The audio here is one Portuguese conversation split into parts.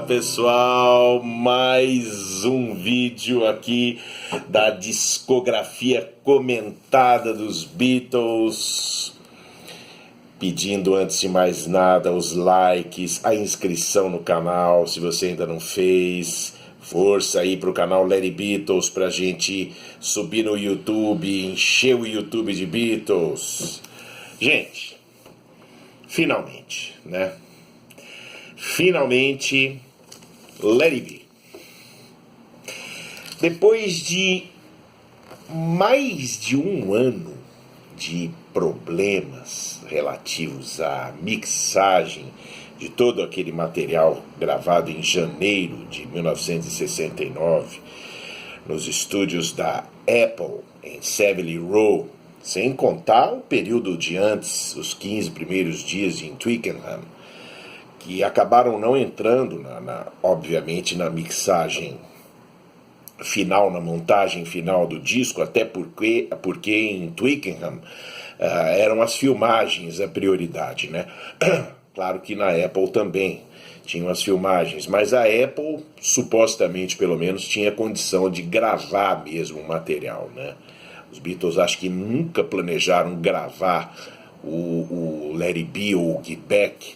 pessoal, mais um vídeo aqui da discografia comentada dos Beatles. Pedindo antes de mais nada os likes, a inscrição no canal, se você ainda não fez. Força aí pro canal Larry Beatles pra gente subir no YouTube, encher o YouTube de Beatles. Gente, finalmente, né? Finalmente, Let It Be. Depois de mais de um ano de problemas relativos à mixagem de todo aquele material gravado em janeiro de 1969 nos estúdios da Apple em Savile Row, sem contar o período de antes, os 15 primeiros dias em Twickenham, que acabaram não entrando, obviamente, na mixagem final, na montagem final do disco, até porque em Twickenham eram as filmagens a prioridade, né? Claro que na Apple também tinham as filmagens, mas a Apple, supostamente, pelo menos, tinha condição de gravar mesmo o material, né? Os Beatles acho que nunca planejaram gravar o Let It Be ou o Get Back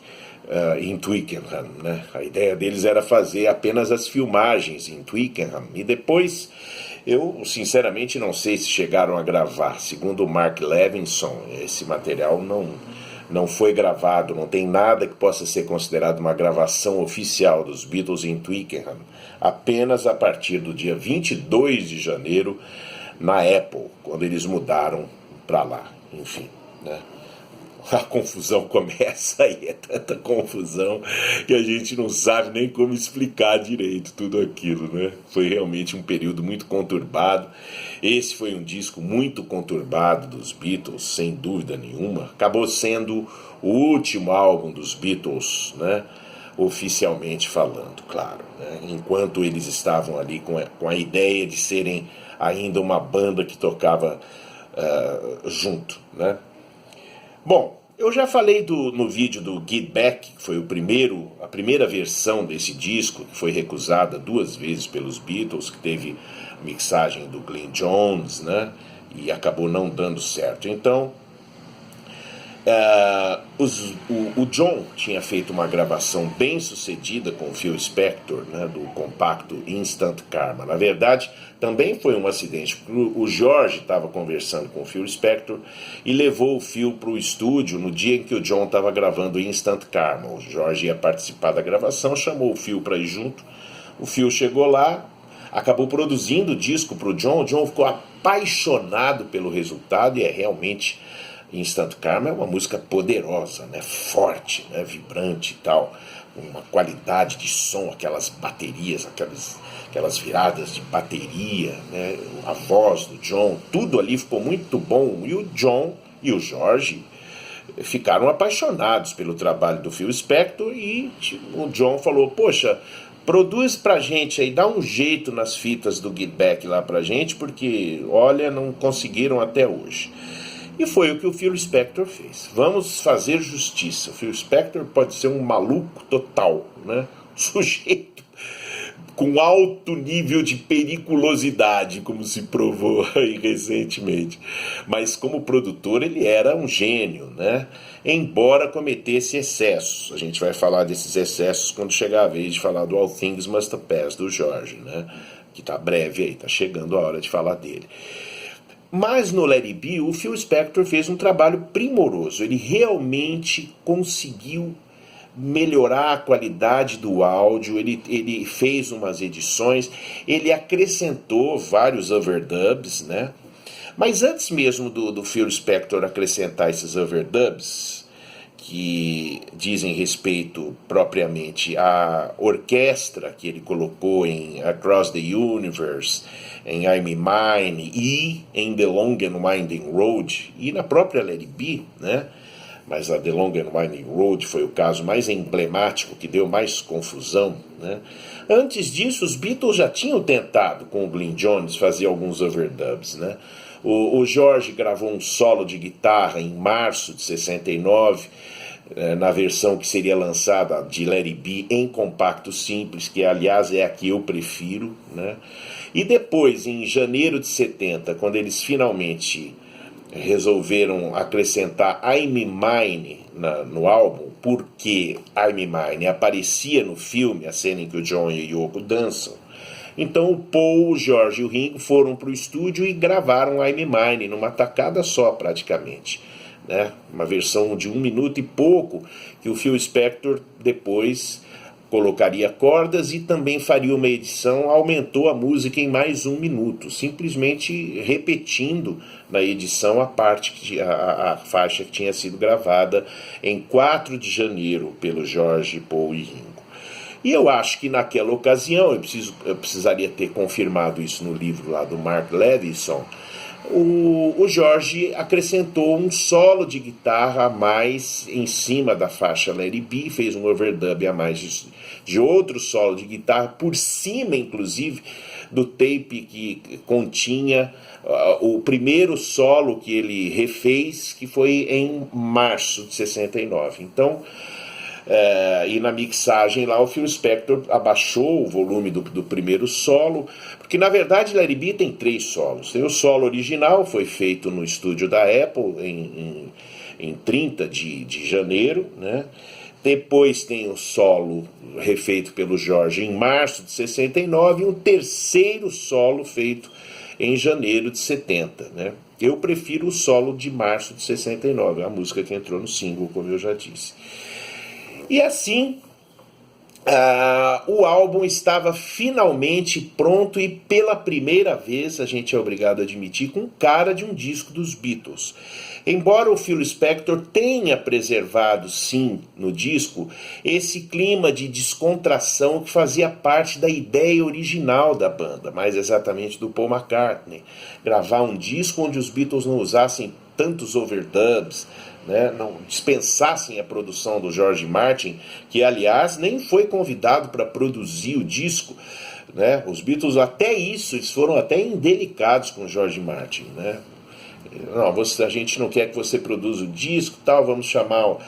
em Twickenham, né? A ideia deles era fazer apenas as filmagens em Twickenham e depois eu sinceramente não sei se chegaram a gravar. Segundo o Mark Levinson, esse material não foi gravado, não tem nada que possa ser considerado uma gravação oficial dos Beatles em Twickenham, apenas a partir do dia 22 de janeiro na Apple, quando eles mudaram para lá, enfim, né? A confusão começa aí, é tanta confusão que a gente não sabe nem como explicar direito tudo aquilo, né? Foi realmente um período muito conturbado. Esse foi um disco muito conturbado dos Beatles, sem dúvida nenhuma. Acabou sendo o último álbum dos Beatles, né? Oficialmente falando, claro, né? Enquanto eles estavam ali com a ideia de serem ainda uma banda que tocava junto, né? Bom, eu já falei no vídeo do Get Back, que foi a primeira versão desse disco, que foi recusada 2 vezes pelos Beatles, que teve mixagem do Glyn Johns, né? E acabou não dando certo. Então, o John tinha feito uma gravação bem sucedida com o Phil Spector, né, do compacto Instant Karma. Na verdade, também foi um acidente, porque o George estava conversando com o Phil Spector e levou o Phil para o estúdio no dia em que o John estava gravando Instant Karma. O George ia participar da gravação, chamou o Phil para ir junto. O Phil chegou lá, acabou produzindo o disco para o John ficou apaixonado pelo resultado e é realmente... Instant Karma é uma música poderosa, né? Forte, né? Vibrante e tal, uma qualidade de som, aquelas baterias, aquelas viradas de bateria, né? A voz do John, tudo ali ficou muito bom. E o John e o George ficaram apaixonados pelo trabalho do Phil Spector e o John falou, poxa, produz pra gente aí, dá um jeito nas fitas do Get Back lá pra gente, porque, olha, não conseguiram até hoje. E foi o que o Phil Spector fez. Vamos fazer justiça. O Phil Spector pode ser um maluco total, né? Sujeito com alto nível de periculosidade, como se provou aí recentemente. Mas como produtor ele era um gênio, né? Embora cometesse excessos. A gente vai falar desses excessos quando chegar a vez de falar do All Things Must Pass do George, né? Que tá breve aí, tá chegando a hora de falar dele. Mas no Let It Be, o Phil Spector fez um trabalho primoroso. Ele realmente conseguiu melhorar a qualidade do áudio, ele fez umas edições, ele acrescentou vários overdubs, né? Mas antes mesmo do Phil Spector acrescentar esses overdubs, que dizem respeito propriamente à orquestra que ele colocou em Across the Universe, em I'm Mine e em The Long and Winding Road e na própria Let It Be, né? Mas a The Long and Winding Road foi o caso mais emblemático, que deu mais confusão, né? Antes disso, os Beatles já tinham tentado com o Glyn Johns fazer alguns overdubs, né? O George gravou um solo de guitarra em março de 69, na versão que seria lançada de Let It Be em compacto simples, que aliás é a que eu prefiro, né? E depois, em janeiro de 70, quando eles finalmente resolveram acrescentar I'm Mine no álbum, porque I'm Mine aparecia no filme, a cena em que o John e o Yoko dançam. Então o Paul, o George e o Ringo foram para o estúdio e gravaram I'm Mine numa tacada só, praticamente, né? Uma versão de 1 minuto e pouco, que o Phil Spector depois colocaria cordas e também faria uma edição, aumentou a música em mais 1 minuto, simplesmente repetindo na edição a parte a faixa que tinha sido gravada em 4 de janeiro pelo George, Paul e Ringo. E eu acho que naquela ocasião, eu precisaria ter confirmado isso no livro lá do Mark Levinson, o George acrescentou um solo de guitarra a mais em cima da faixa Let It Be, fez um overdub a mais de outro solo de guitarra, por cima inclusive do tape que continha o primeiro solo que ele refez, que foi em março de 69. Então, e na mixagem lá o Phil Spector abaixou o volume do primeiro solo, porque na verdade Let It Be tem 3 solos. Tem o solo original, foi feito no estúdio da Apple em 30 de janeiro, né? Depois tem o solo refeito pelo George em março de 69 e um terceiro solo feito em janeiro de 70, né? Eu prefiro o solo de março de 69, a música que entrou no single, como eu já disse. E assim, o álbum estava finalmente pronto e pela primeira vez, a gente é obrigado a admitir, com cara de um disco dos Beatles. Embora o Phil Spector tenha preservado, sim, no disco, esse clima de descontração que fazia parte da ideia original da banda, mais exatamente do Paul McCartney. Gravar um disco onde os Beatles não usassem tantos overdubs, né, não dispensassem a produção do George Martin, que aliás nem foi convidado para produzir o disco, né? Os Beatles até isso, eles foram até indelicados com o George Martin, né? Não, a gente não quer que você produza o disco, tal, vamos chamar o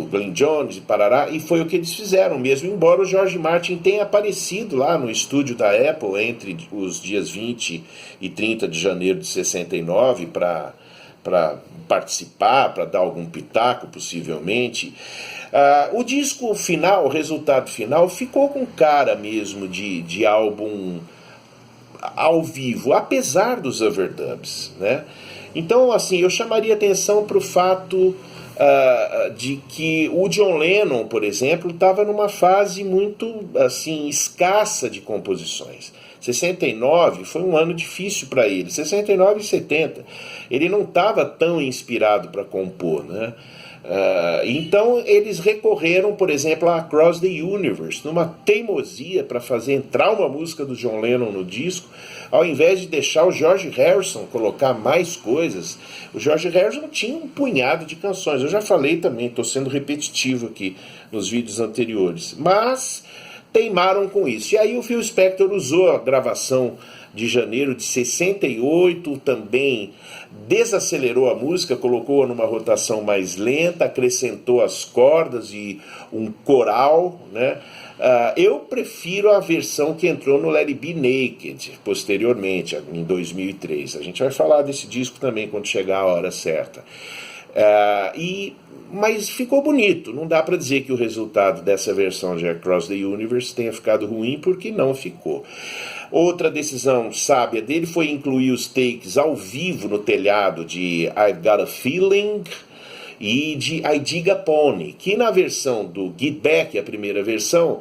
Glenn Jones e parará, e foi o que eles fizeram mesmo, embora o George Martin tenha aparecido lá no estúdio da Apple entre os dias 20 e 30 de janeiro de 69 para participar, para dar algum pitaco, possivelmente. O disco final, o resultado final, ficou com cara mesmo de álbum ao vivo, apesar dos overdubs, né? Então, assim, eu chamaria atenção para o fato de que o John Lennon, por exemplo, estava numa fase muito, assim, escassa de composições. 69 foi um ano difícil para ele. 69 e 70, ele não estava tão inspirado para compor, né? Então eles recorreram, por exemplo, a Across the Universe, numa teimosia para fazer entrar uma música do John Lennon no disco, ao invés de deixar o George Harrison colocar mais coisas. O George Harrison tinha um punhado de canções, eu já falei também, estou sendo repetitivo aqui nos vídeos anteriores, mas teimaram com isso. E aí o Phil Spector usou a gravação de janeiro de 68, também desacelerou a música, colocou-a numa rotação mais lenta, acrescentou as cordas e um coral, né? Eu prefiro a versão que entrou no Let It Be Naked, posteriormente, em 2003. A gente vai falar desse disco também quando chegar a hora certa. Mas ficou bonito, não dá para dizer que o resultado dessa versão de Across the Universe tenha ficado ruim, porque não ficou. Outra decisão sábia dele foi incluir os takes ao vivo no telhado de I've Got a Feeling e de I Dig a Pony, que na versão do Get Back, a primeira versão,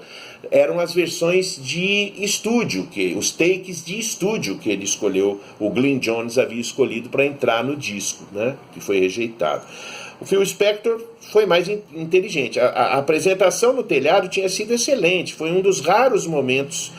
eram as versões de estúdio, os takes de estúdio que ele escolheu, o Glenn Jones havia escolhido para entrar no disco, né, que foi rejeitado. O Phil Spector foi mais inteligente. A apresentação no telhado tinha sido excelente, foi um dos raros momentos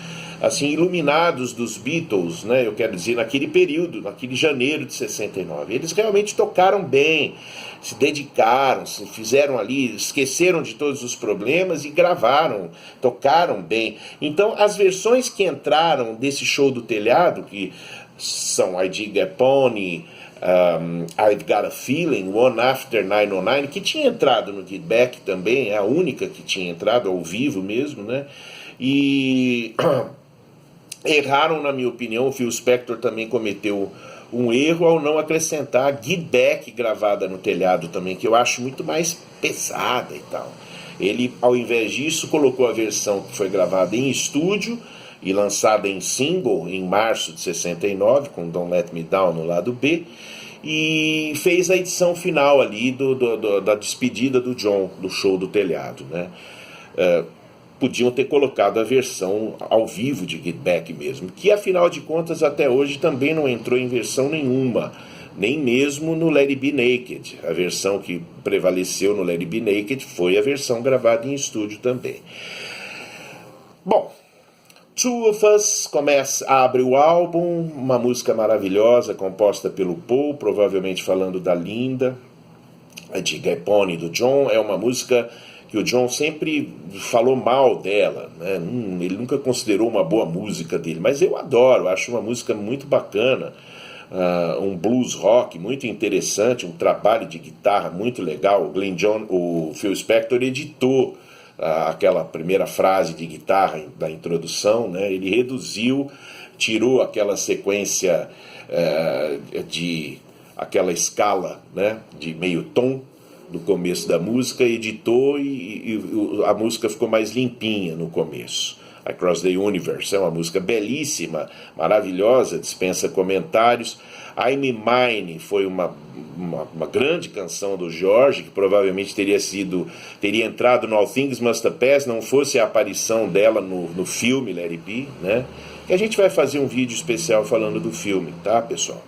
assim iluminados dos Beatles, né? Eu quero dizer, naquele período, naquele janeiro de 69. Eles realmente tocaram bem, se dedicaram, se fizeram ali, esqueceram de todos os problemas e gravaram, tocaram bem. Então, as versões que entraram desse show do telhado, que são I Dig a Pony, I've Got a Feeling, One After 909, que tinha entrado no Get Back também, é a única que tinha entrado ao vivo mesmo, né? E erraram, na minha opinião. O Phil Spector também cometeu um erro ao não acrescentar a Get Back gravada no telhado também, que eu acho muito mais pesada e tal. Ele, ao invés disso, colocou a versão que foi gravada em estúdio e lançada em single em março de 69, com Don't Let Me Down no lado B, e fez a edição final ali da despedida do John, do show do telhado, né? Podiam ter colocado a versão ao vivo de Get Back mesmo, que afinal de contas até hoje também não entrou em versão nenhuma, nem mesmo no Let It Be Naked. A versão que prevaleceu no Let It Be Naked foi a versão gravada em estúdio também. Bom, Two of Us abre o álbum, uma música maravilhosa composta pelo Paul, provavelmente falando da Linda, de Gapone do John. É uma música que o John sempre falou mal dela, né? Ele nunca considerou uma boa música dele, mas eu adoro, acho uma música muito bacana, um blues rock muito interessante, um trabalho de guitarra muito legal. O Phil Spector editou aquela primeira frase de guitarra da introdução, né? Ele reduziu, tirou aquela sequência de aquela escala, né, de meio tom no começo da música, editou e a música ficou mais limpinha no começo. Across the Universe é uma música belíssima, maravilhosa, dispensa comentários. I'm Mine foi uma grande canção do George, que provavelmente teria entrado no All Things Must Pass, não fosse a aparição dela no filme Let It Be, né? E a gente vai fazer um vídeo especial falando do filme, tá, pessoal?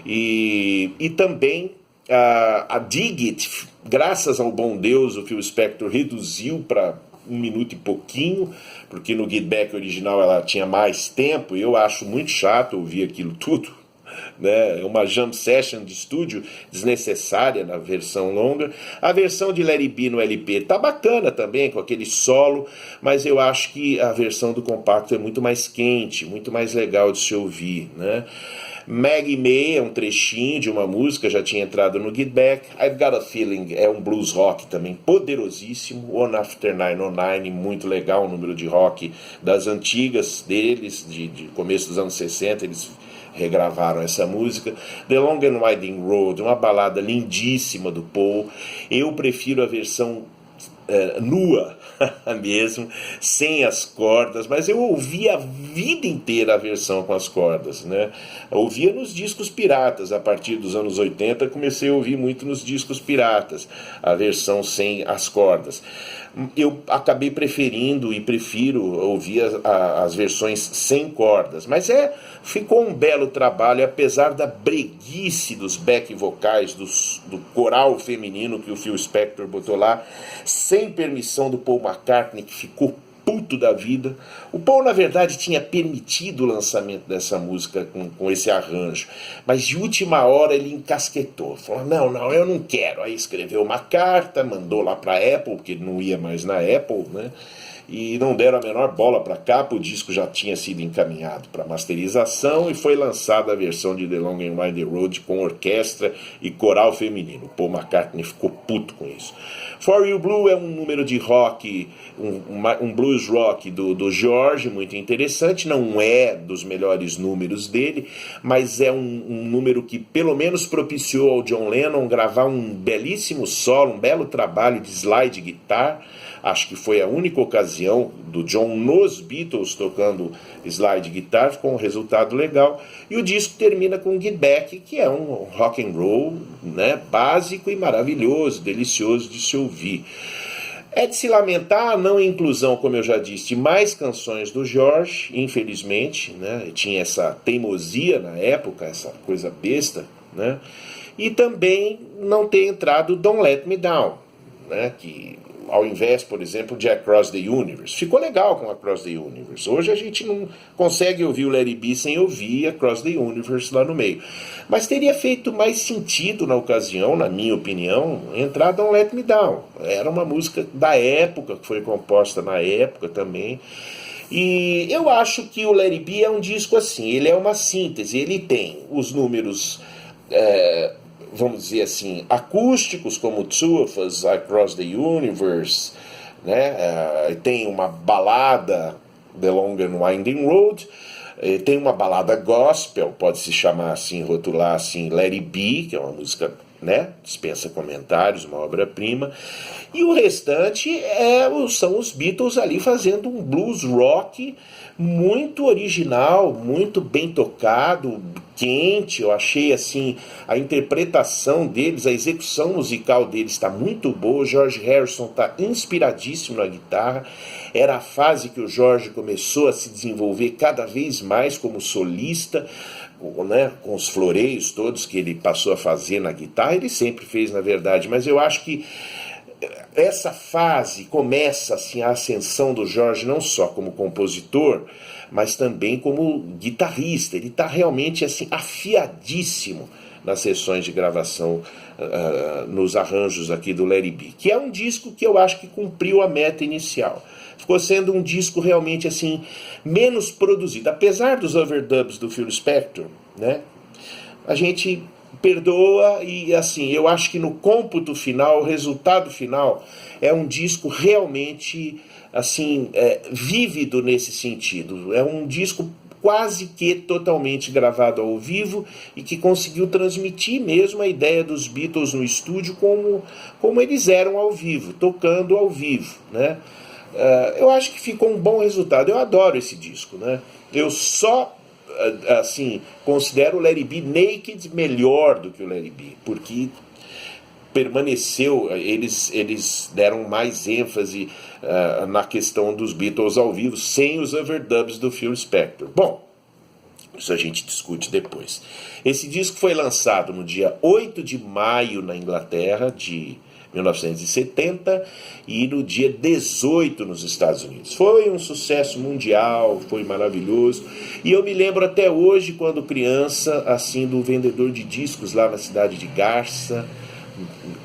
E também a Dig It, graças ao bom Deus, o Phil Spector reduziu para 1 minuto e pouquinho, porque no Get Back original ela tinha mais tempo, e eu acho muito chato ouvir aquilo tudo, né? É uma jam session de estúdio desnecessária na versão longa. A versão de Let It Be no LP tá bacana também, com aquele solo, mas eu acho que a versão do compacto é muito mais quente, muito mais legal de se ouvir, né? Maggie May é um trechinho de uma música, já tinha entrado no Get Back. I've Got a Feeling é um blues rock também poderosíssimo. One After 909, muito legal, um número de rock das antigas deles, de começo dos anos 60, eles regravaram essa música. The Long and Winding Road, uma balada lindíssima do Paul. Eu prefiro a versão nua mesmo, sem as cordas, mas eu ouvi a vida inteira a versão com as cordas, né? Eu ouvia nos discos piratas. A partir dos anos 80 comecei a ouvir muito nos discos piratas a versão sem as cordas. Eu acabei preferindo e prefiro ouvir as versões sem cordas, mas ficou um belo trabalho, apesar da breguice dos back vocais, do coral feminino que o Phil Spector botou lá, sem permissão do Paul McCartney, que ficou puto da vida. O Paul, na verdade, tinha permitido o lançamento dessa música com esse arranjo, mas de última hora ele encasquetou, falou, não, eu não quero. Aí escreveu uma carta, mandou lá para a Apple, porque ele não ia mais na Apple, né? E não deram a menor bola para capa. O disco já tinha sido encaminhado para masterização e foi lançada a versão de The Long and Winding Road com orquestra e coral feminino. Paul McCartney ficou puto com isso. For You Blue é um número de rock, um blues rock do George, muito interessante. Não é dos melhores números dele, mas é um número que pelo menos propiciou ao John Lennon gravar um belíssimo solo, um belo trabalho de slide guitar. Acho que foi a única ocasião do John nos Beatles tocando slide guitar, ficou um resultado legal. E o disco termina com Get Back, que é um rock and roll, né, básico e maravilhoso, delicioso de se ouvir. É de se lamentar a não inclusão, como eu já disse, de mais canções do George, infelizmente, né? Tinha essa teimosia na época, essa coisa besta, né? E também não ter entrado Don't Let Me Down, né? Que ao invés, por exemplo, de Across the Universe. Ficou legal com Across the Universe. Hoje a gente não consegue ouvir o Let It Be sem ouvir Across the Universe lá no meio. Mas teria feito mais sentido na ocasião, na minha opinião, entrar Don't Let Me Down. Era uma música da época, que foi composta na época também. E eu acho que o Let It Be é um disco assim, ele é uma síntese, ele tem os números vamos dizer assim, acústicos, como Two of Us, Across the Universe, né? Tem uma balada, The Long and Winding Road, tem uma balada gospel, pode-se chamar assim, rotular assim, Let It Be, que é uma música, né, dispensa comentários, uma obra-prima, e o restante são os Beatles ali fazendo um blues rock muito original, muito bem tocado, quente. Eu achei assim, a interpretação deles, a execução musical deles está muito boa. O George Harrison está inspiradíssimo na guitarra. Era a fase que o George começou a se desenvolver cada vez mais como solista, né, com os floreios todos que ele passou a fazer na guitarra. Ele sempre fez, na verdade, mas eu acho que essa fase começa assim, a ascensão do George não só como compositor, mas também como guitarrista. Ele está realmente assim, afiadíssimo nas sessões de gravação, nos arranjos aqui do Let It Be, que é um disco que eu acho que cumpriu a meta inicial. Ficou sendo um disco realmente assim, menos produzido. Apesar dos overdubs do Phil Spector, né, a gente perdoa, e assim, eu acho que no cômputo final, o resultado final é um disco realmente assim, vívido nesse sentido. É um disco quase que totalmente gravado ao vivo e que conseguiu transmitir mesmo a ideia dos Beatles no estúdio como eles eram ao vivo, tocando ao vivo, né? Eu acho que ficou um bom resultado. Eu adoro esse disco, né? Eu só assim, considero o Let It Be Naked melhor do que o Let It Be, porque permaneceu, eles deram mais ênfase na questão dos Beatles ao vivo, sem os overdubs do Phil Spector. Bom, isso a gente discute depois. Esse disco foi lançado no dia 8 de maio na Inglaterra, de 1970, e no dia 18 nos Estados Unidos. Foi um sucesso mundial, foi maravilhoso, e eu me lembro até hoje, quando criança, assim, do vendedor de discos lá na cidade de Garça,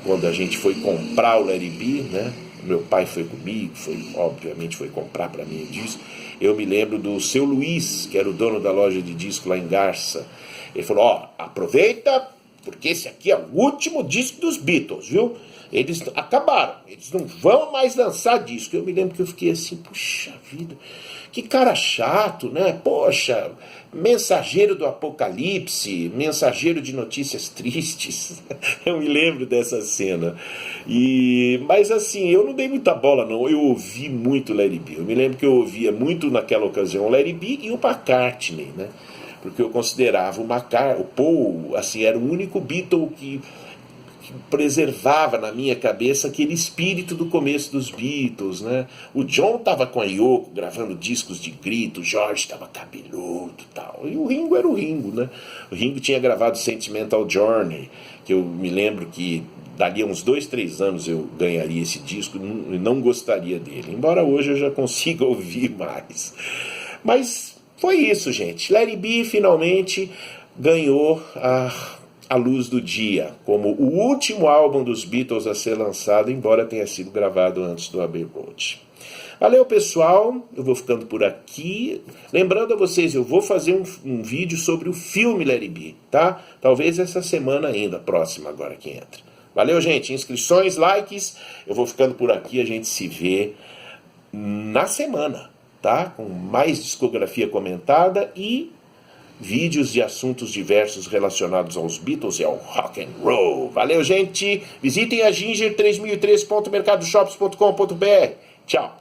quando a gente foi comprar o Let It Be, né? Meu pai foi comigo, obviamente foi comprar para mim o disco. Eu me lembro do seu Luiz, que era o dono da loja de disco lá em Garça. Ele falou, aproveita, porque esse aqui é o último disco dos Beatles, viu? Eles acabaram, eles não vão mais lançar disco. Eu me lembro que eu fiquei assim, puxa vida, que cara chato, né? Poxa, mensageiro do apocalipse, mensageiro de notícias tristes. Eu me lembro dessa cena. Mas assim, eu não dei muita bola não, eu ouvi muito Let It Be. Eu me lembro que eu ouvia muito naquela ocasião o Let It Be e o McCartney, né? Porque eu considerava o Paul, assim, era o único Beatle que preservava na minha cabeça aquele espírito do começo dos Beatles, né? O John estava com a Yoko gravando discos de grito, o George estava cabeludo e tal, e o Ringo era o Ringo, né? O Ringo tinha gravado Sentimental Journey, que eu me lembro que dali a uns 2, 3 anos eu ganharia esse disco e não gostaria dele, embora hoje eu já consiga ouvir mais. Mas foi isso, gente. Let It Be finalmente ganhou a luz do dia, como o último álbum dos Beatles a ser lançado, embora tenha sido gravado antes do Abbey Road. Valeu, pessoal, eu vou ficando por aqui. Lembrando a vocês, eu vou fazer um vídeo sobre o filme Let It Be, tá? Talvez essa semana ainda, próxima agora que entra. Valeu, gente, inscrições, likes, eu vou ficando por aqui, a gente se vê na semana, tá? Com mais discografia comentada e vídeos de assuntos diversos relacionados aos Beatles e ao rock and roll. Valeu, gente! Visitem a ginger3003.mercadoshops.com.br. Tchau!